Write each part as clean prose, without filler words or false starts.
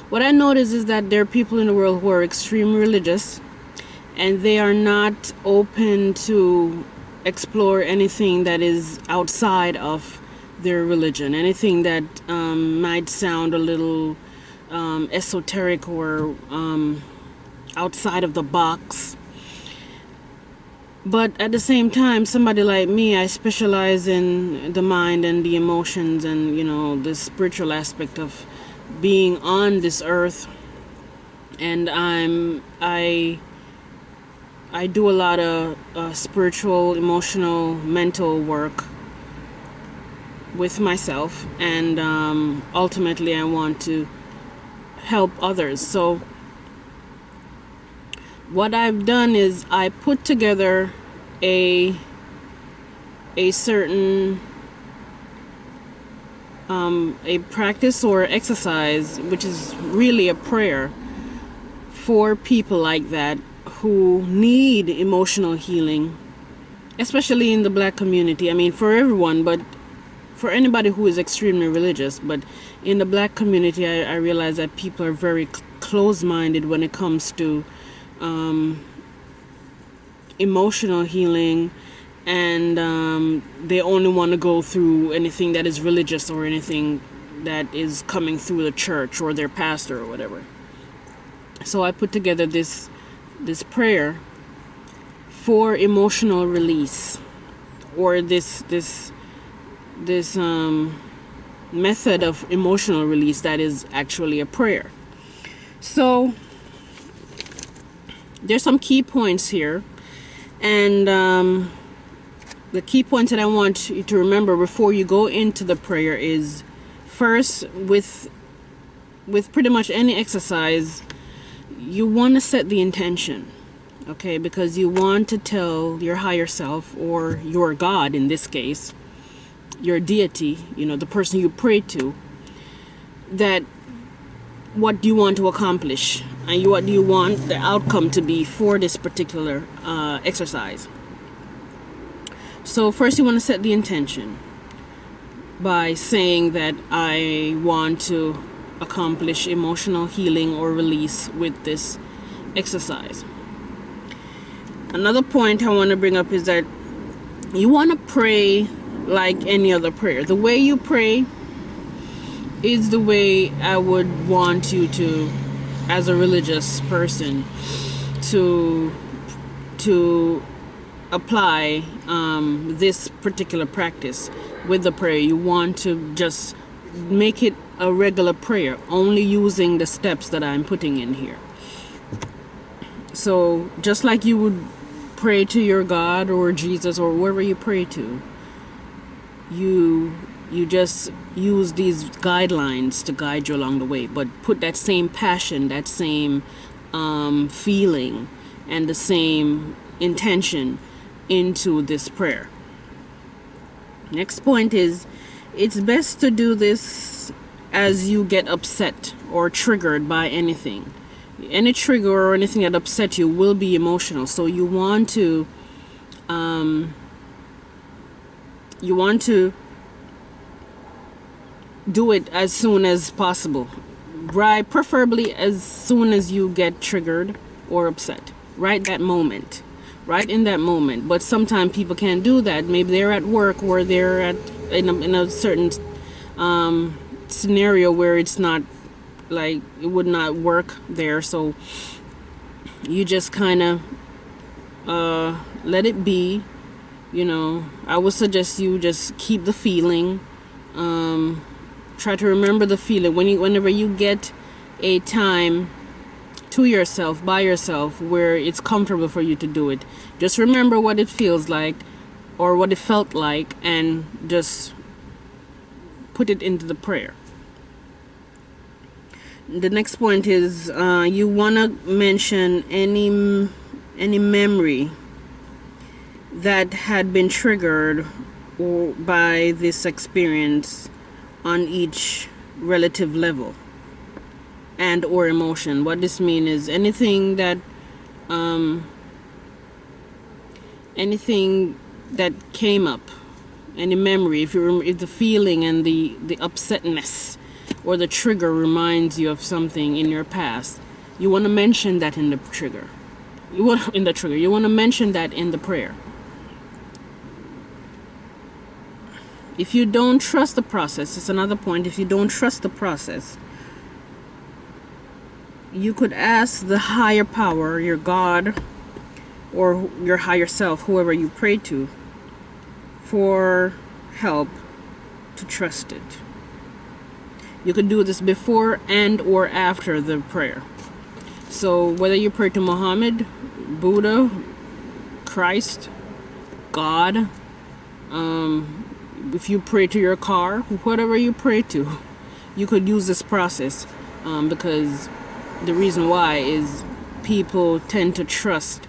what I notice is that there are people in the world who are extremely religious, and they are not open to explore anything that is outside of their religion, anything that might sound a little esoteric or outside of the box. But at the same time, somebody like me, I specialize in the mind and the emotions and, the spiritual aspect of being on this earth. And I do a lot of spiritual, emotional, mental work with myself, and ultimately I want to help others. So what I've done is I put together a certain a practice or exercise, which is really a prayer for people like that who need emotional healing, especially in the Black community. I mean, for everyone, but for anybody who is extremely religious. But in the Black community, I realize that people are very close-minded when it comes to emotional healing, and they only want to go through anything that is religious or anything that is coming through the church or their pastor or whatever. So I put together this prayer for emotional release, or this method of emotional release that is actually a prayer. So there's some key points here, and the key points that I want you to remember before you go into the prayer is, first, with pretty much any exercise, you want to set the intention, okay? Because you want to tell your higher self, or your God in this case, your deity, the person you pray to, that what do you want to accomplish, and what do you want the outcome to be for this particular exercise. So first you want to set the intention by saying that I want to accomplish emotional healing or release with this exercise. Another point I want to bring up is that you want to pray like any other prayer. The way you pray is the way I would want you to, as a religious person, to apply this particular practice with the prayer. You want to just make it a regular prayer, only using the steps that I'm putting in here. So just like you would pray to your God or Jesus or whoever you pray to, you just use these guidelines to guide you along the way, but put that same passion, that same feeling, and the same intention into this prayer. Next point is, it's best to do this as you get upset or triggered by anything. Any trigger or anything that upsets you will be emotional, so you want to do it as soon as possible, right? Preferably as soon as you get triggered or upset, right in that moment. But sometimes people can't do that. Maybe they're at work, or they're in a certain scenario where it's not, like, it would not work there. So you just kind of let it be. I would suggest you just keep the feeling. Try to remember the feeling whenever you get a time to yourself, by yourself, where it's comfortable for you to do it. Just remember what it feels like or what it felt like, and just put it into the prayer. The next point is you want to mention any memory that had been triggered by this experience on each relative level and or emotion. What this means is anything that came up, any memory, if the feeling and the upsetness or the trigger reminds you of something in your past, you want to mention that in the trigger. You want to mention that in the prayer. If you don't trust the process, it's another point. If you don't trust the process, you could ask the higher power, your God, or your higher self, whoever you pray to, for help to trust it. You could do this before and or after the prayer. So whether you pray to Muhammad, Buddha, Christ, God, if you pray to your car, whatever you pray to, you could use this process, because the reason why is people tend to trust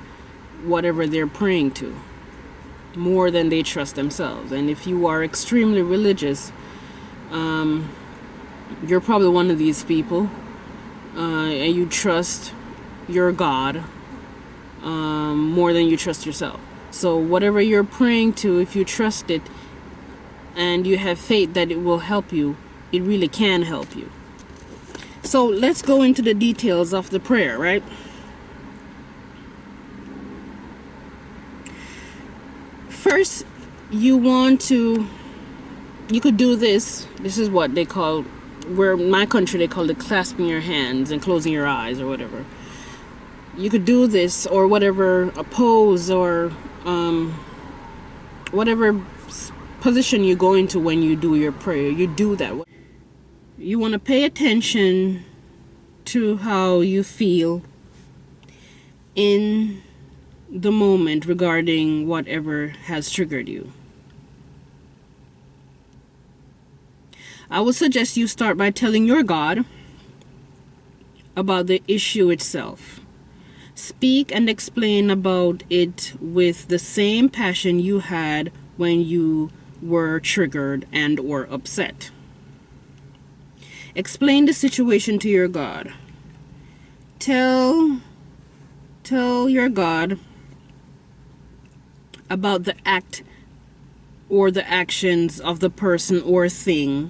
whatever they're praying to more than they trust themselves. And if you are extremely religious, you're probably one of these people, and you trust your God more than you trust yourself. So whatever you're praying to, if you trust it and you have faith that it will help you, it really can help you. So let's go into the details of the prayer, right? First, you could do this. This is what they call, where in my country they call it clasping your hands and closing your eyes or whatever. You could do this, or whatever, a pose, or whatever position you go into when you do your prayer. You do that. You want to pay attention to how you feel in the moment regarding whatever has triggered you. I would suggest you start by telling your God about the issue itself. Speak and explain about it with the same passion you had when you were triggered and or upset. Explain the situation to your God. Tell your God about the act or the actions of the person or thing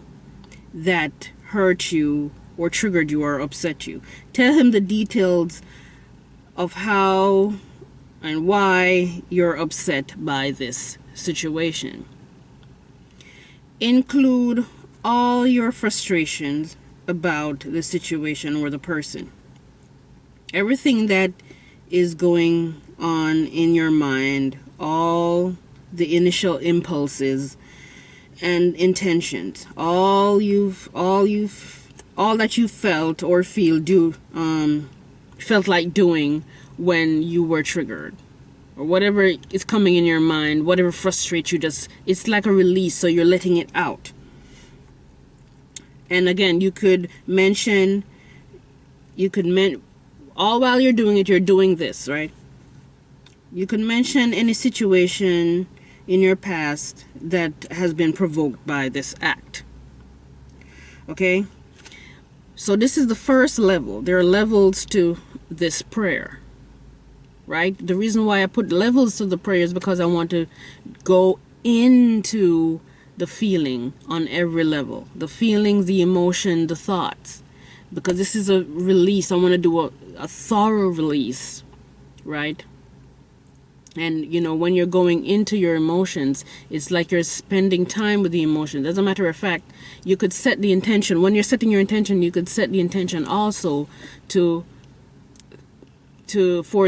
that hurt you or triggered you or upset you. Tell him the details of how and why you're upset by this situation. Include all your frustrations about the situation or the person. Everything that is going on in your mind, all the initial impulses and intentions, all that you felt or felt like doing when you were triggered, or whatever is coming in your mind, whatever frustrates you, it's like a release, so you're letting it out. And again, you could mention all while you're doing it, you're doing this, right? You could mention any situation in your past that has been provoked by this act. Okay? So this is the first level. There are levels to this prayer, right? The reason why I put levels to the prayer is because I want to go into the feeling on every level. The feeling, the emotion, the thoughts. Because this is a release. I want to do a thorough release, right? And when you're going into your emotions, it's like you're spending time with the emotions. As a matter of fact, you could set the intention. When you're setting your intention, you could set the intention also for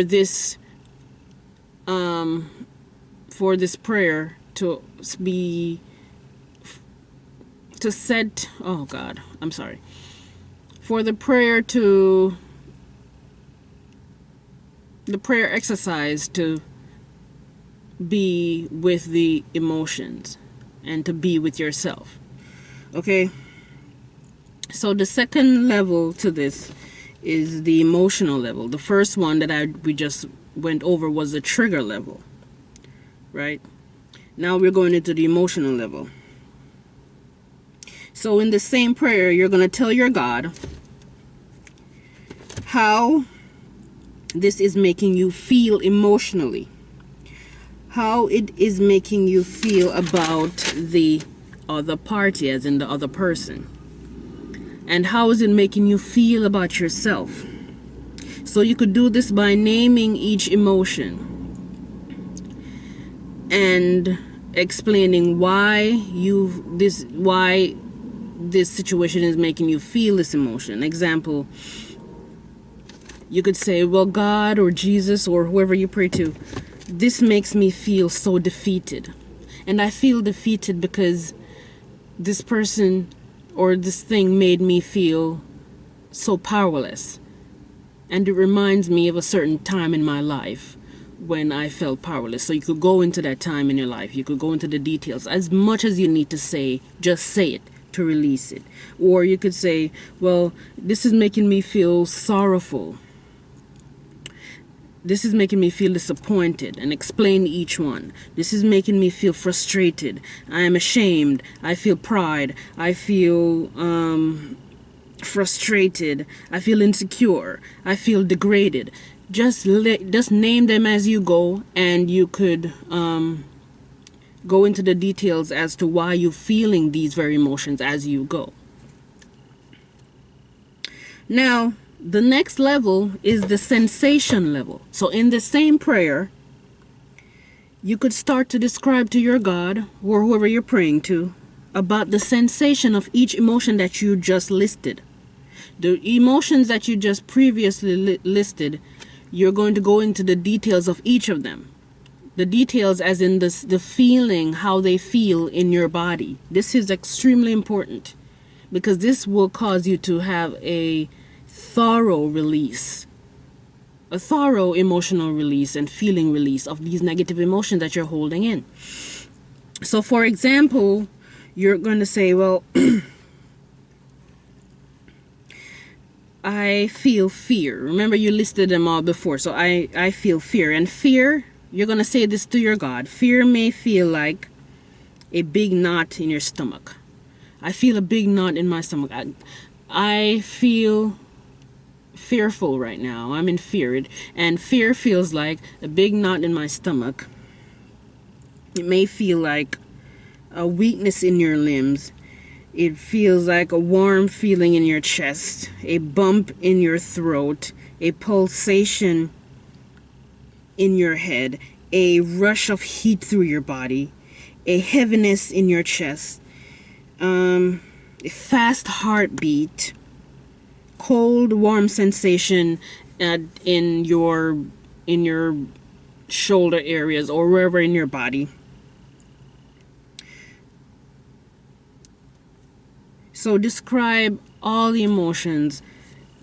this prayer to set, oh God, I'm sorry. For the prayer exercise to be with the emotions and to be with yourself. Okay? So the second level to this is the emotional level. The first one that we just went over was the trigger level. Right? Now we're going into the emotional level. So in the same prayer, you're going to tell your God how this is making you feel emotionally. How it is making you feel about the other party, as in the other person. and how is it making you feel about yourself. So you could do this by naming each emotion and explaining why this situation is making you feel this emotion. Example, you could say, well, God or Jesus or whoever you pray to, this makes me feel so defeated. And I feel defeated because this person or this thing made me feel so powerless. And it reminds me of a certain time in my life when I felt powerless. So you could go into that time in your life. You could go into the details. As much as you need to say, just say it to release it. Or you could say, well, this is making me feel sorrowful. This is making me feel disappointed, and explain each one. This is making me feel frustrated. I am ashamed. I feel pride. I feel frustrated. I feel insecure. I feel degraded. Just name them as you go, and you could go into the details as to why you're feeling these very emotions as you go. Now, the next level is the sensation level. So in the same prayer, you could start to describe to your God or whoever you're praying to about the sensation of each emotion that you just listed. The emotions that you just previously listed, you're going to go into the details of each of them. The details as in the feeling, how they feel in your body. This is extremely important because this will cause you to have a thorough release, a thorough emotional release and feeling release of these negative emotions that you're holding in. So for example, you're going to say, well, I feel fear. Remember, you listed them all before. So I feel fear. And fear, you're going to say this to your God. Fear may feel like a big knot in your stomach. I feel a big knot in my stomach. I feel fearful right now. I'm in fear. And fear feels like a big knot in my stomach. It may feel like a weakness in your limbs. It feels like a warm feeling in your chest, a bump in your throat, a pulsation in your head, a rush of heat through your body, a heaviness in your chest, a fast heartbeat, cold, warm sensation in your shoulder areas or wherever in your body. So describe all the emotions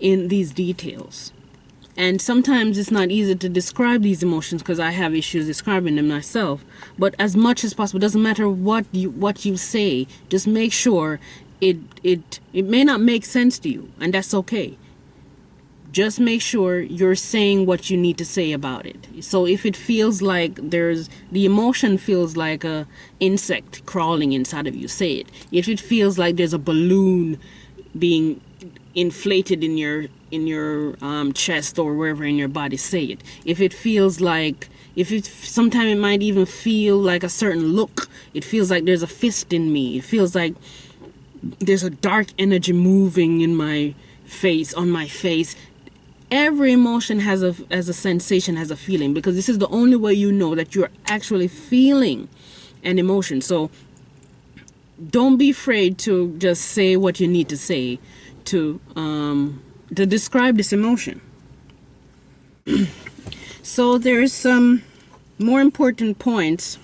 in these details. And sometimes it's not easy to describe these emotions because I have issues describing them myself. But as much as possible, doesn't matter what you say, just make sure it may not make sense to you, and that's okay. Just make sure you're saying what you need to say about it. So if it feels like the emotion feels like a insect crawling inside of you, say it. If it feels like there's a balloon being inflated in your chest or wherever in your body, say it. If it feels like, sometimes it might even feel like a certain look. It feels like there's a fist in me. It feels like there's a dark energy moving in my face, on my face. Every emotion has a sensation, has a feeling, because this is the only way you know that you're actually feeling an emotion. So don't be afraid to just say what you need to say to describe this emotion. So there's some more important points.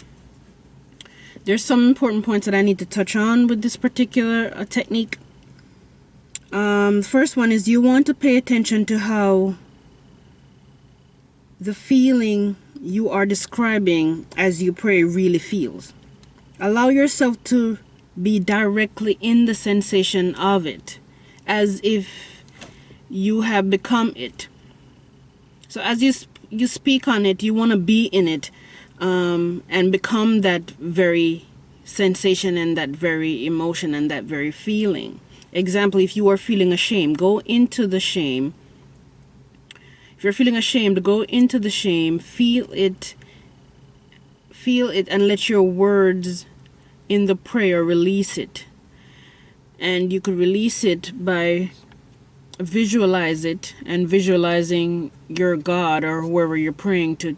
There's some important points that I need to touch on with this particular technique. The first one is you want to pay attention to how the feeling you are describing as you pray really feels. Allow yourself to be directly in the sensation of it, as if you have become it. So as you speak on it, you want to be in it and become that very sensation and that very emotion and that very feeling. Example, if you are feeling ashamed, go into the shame. If you're feeling ashamed, go into the shame, feel it, and let your words in the prayer release it. And you could release it by visualizing your God or whoever you're praying to,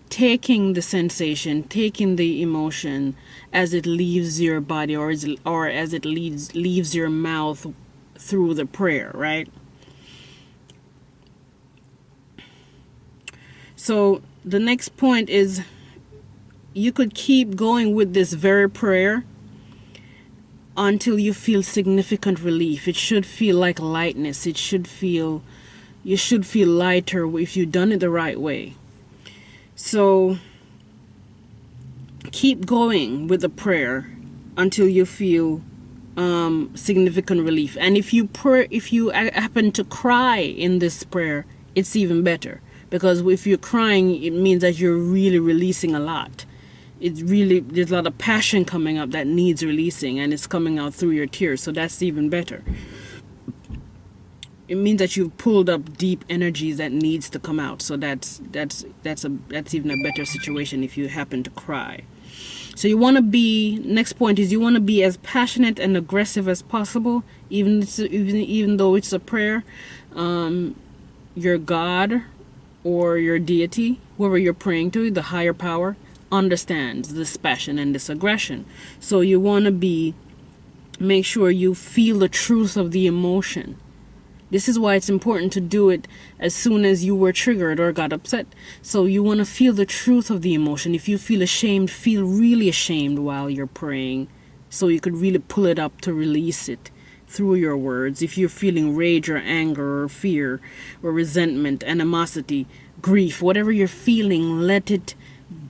taking the sensation, taking the emotion as it leaves your body, or as it leaves your mouth through the prayer, right? So the next point is, you could keep going with this very prayer until you feel significant relief. It should feel like lightness. You should feel lighter if you've done it the right way. So keep going with the prayer until you feel significant relief. And if you happen to cry in this prayer, it's even better, because if you're crying, it means that you're really releasing a lot. There's a lot of passion coming up that needs releasing, and it's coming out through your tears. So that's even better. It means that you've pulled up deep energies that needs to come out. So that's even a better situation if you happen to cry. So you want to be, next point is, you want to be as passionate and aggressive as possible, even though it's a prayer. Your God or your deity, whoever you're praying to, the higher power, understands this passion and this aggression. So you want to make sure you feel the truth of the emotion. This is why it's important to do it as soon as you were triggered or got upset. So you want to feel the truth of the emotion. If you feel ashamed, feel really ashamed while you're praying, so you could really pull it up to release it through your words. If you're feeling rage or anger or fear or resentment, animosity, grief, whatever you're feeling, let it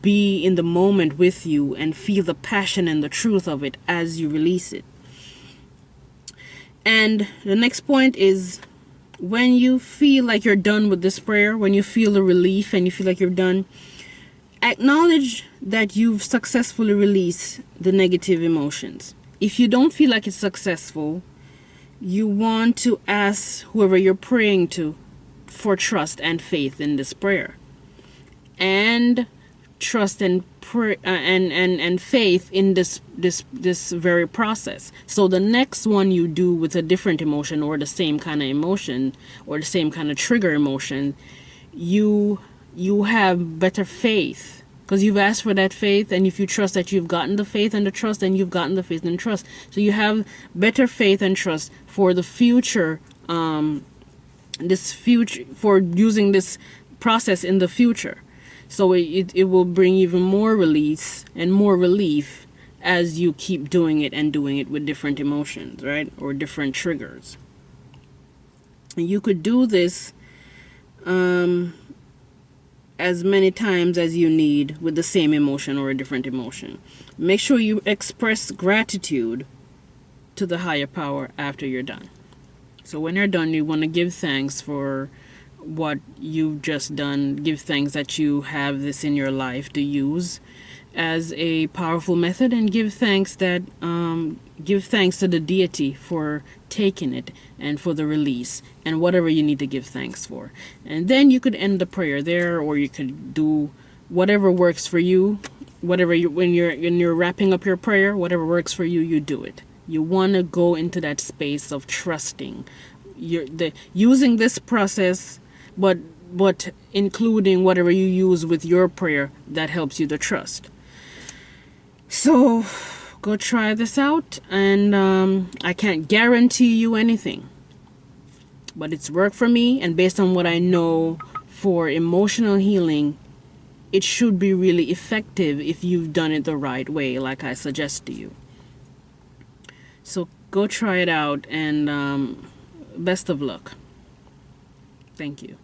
be in the moment with you and feel the passion and the truth of it as you release it. And the next point is, when you feel like you're done with this prayer, when you feel the relief and you feel like you're done, acknowledge that you've successfully released the negative emotions. If you don't feel like it's successful, you want to ask whoever you're praying to for trust and faith in this prayer, and trust and and faith in this very process. So the next one you do with a different emotion, or the same kind of emotion, or the same kind of trigger emotion, you have better faith, because you've asked for that faith, and if you trust that you've gotten the faith and the trust, then you've gotten the faith and trust. So you have better faith and trust for the future, for using this process in the future. So it will bring even more release and more relief as you keep doing it, and doing it with different emotions, right? Or different triggers. And you could do this as many times as you need with the same emotion or a different emotion. Make sure you express gratitude to the higher power after you're done. So when you're done, you want to give thanks for what you've just done. Give thanks that you have this in your life to use as a powerful method, and give thanks to the deity for taking it and for the release, and whatever you need to give thanks for. And then you could end the prayer there, or you could do whatever works for you. When you're wrapping up your prayer, whatever works for you, you do it. You want to go into that space of trusting. Using this process, but including whatever you use with your prayer that helps you to trust. So go try this out, and I can't guarantee you anything, but it's worked for me, and based on what I know for emotional healing, it should be really effective if you've done it the right way, like I suggest to you. So go try it out, and best of luck. Thank you.